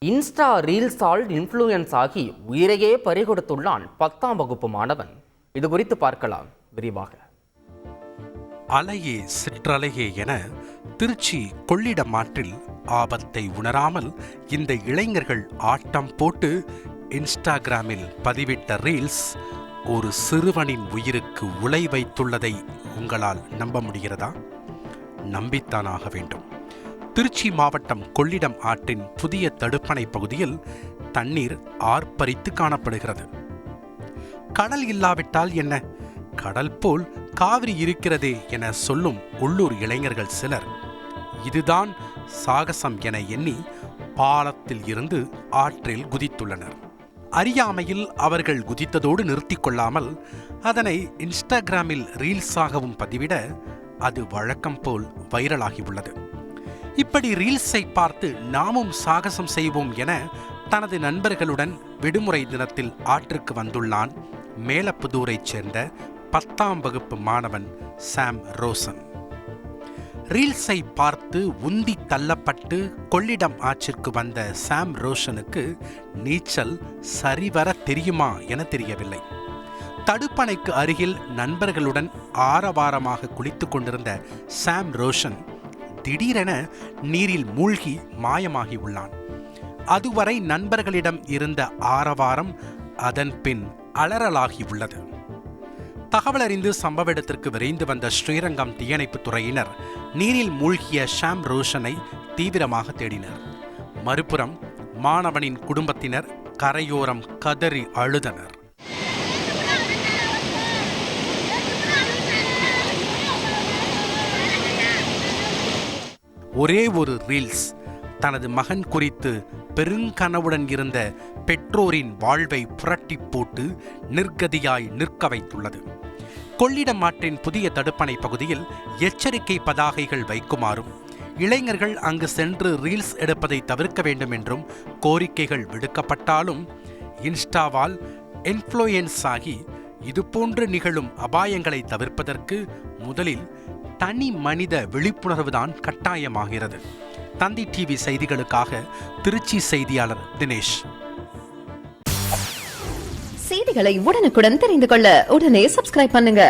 Insta ரீல்ஸால் influence ஆகி உயிரையே பறிகொடுத்துள்ளான் 10ஆம் வகுப்பு மாணவன். இது குறித்து பார்க்கலாம் விரிவாக. அலையே சிற்றலையே என திருச்சி கொள்ளிடம் ஆற்றில் ஆபத்தை உணராமல் இந்த இளைஞர்கள் ஆட்டம் போட்டு இன்ஸ்டாகிராமில் பதிவிட்ட ரீல்ஸ் ஒரு சிறுவனின் உயிருக்கு உலை வைத்துள்ளதை உங்களால் நம்ப முடிகிறதா? நம்பித்தானாக வேண்டும். திருச்சி மாவட்டம் கொள்ளிடம் ஆற்றின் புதிய தடுப்பணை பகுதியில் தண்ணீர் ஆர்ப்பரித்து காணப்படுகிறது. கடல் இல்லாவிட்டால் என்ன, கடல் போல் காவிரி இருக்கிறதே என சொல்லும் உள்ளூர் இளைஞர்கள் சிலர் இதுதான் சாகசம் என எண்ணி பாலத்தில் இருந்து ஆற்றில் குதித்துள்ளனர். அறியாமையில் அவர்கள் குதித்ததோடு நிறுத்திக் கொள்ளாமல் அதனை இன்ஸ்டாகிராமில் ரீல்ஸாகவும் பதிவிட அது வழக்கம் போல் வைரலாகியுள்ளது. இப்படி ரீல்ஸை பார்த்து நாமும் சாகசம் செய்வோம் என தனது நண்பர்களுடன் விடுமுறை தினத்தில் ஆற்றுக்கு வந்துள்ளான் மேலப்புதூரைச் சேர்ந்த 10ஆம் வகுப்பு மாணவன் சாம் ரோசன். ரீல்ஸை பார்த்து உந்தி தள்ளப்பட்டு கொள்ளிடம் ஆற்றிற்கு வந்த சாம் ரோஷனுக்கு நீச்சல் சரிவர தெரியுமா என தெரியவில்லை. தடுப்பணைக்கு அருகில் நண்பர்களுடன் ஆரவாரமாக குளித்துக் கொண்டிருந்த சாம் ரோஷன் திடீரென நீரில் மூழ்கி மாயமாகி உள்ளான். அதுவரை நண்பர்களிடம் இருந்த ஆரவாரம் அதன் பின் அலறலாகி உள்ளது. தகவல் அறிந்து சம்பவ இடத்திற்கு விரைந்து வந்த ஸ்ரீரங்கம் தீயணைப்பு துறையினர் நீரில் மூழ்கிய சாம் ரோஷனை தீவிரமாக தேடினர். மறுபுறம் மாணவனின் குடும்பத்தினர் கரையோரம் கதறி அழுதனர். ஒரே ஒரு ரீல்ஸ் தனது மகன் குறித்து பெருங்கனவுடன் இருந்த பெற்றோரின் வாழ்வை புரட்டி போட்டு நிர்கதியாய் நிற்க வைத்துள்ளது. கொள்ளிடம் ஆற்றின் புதிய தடுப்பணை பகுதியில் எச்சரிக்கை பதாகைகள் வைக்குமாறும் இளைஞர்கள் அங்கு சென்று ரீல்ஸ் எடுப்பதை தவிர்க்க வேண்டும் என்றும் கோரிக்கைகள் விடுக்கப்பட்டாலும் இன்ஸ்டாவால் இன்ஃப்ளூயன்ஸ் ஆகி இதுபோன்று நிகழும் அபாயங்களை தவிர்ப்பதற்கு முதலில் தனி மனித விழிப்புணர்வுதான் கட்டாயமாகிறது. தந்தி டிவி செய்திகளுக்காக திருச்சி செய்தியாளர் தினேஷ். செய்திகளை உடனுக்குடன் தெரிந்து கொள்ள உடனே சப்ஸ்கிரைப் பண்ணுங்க.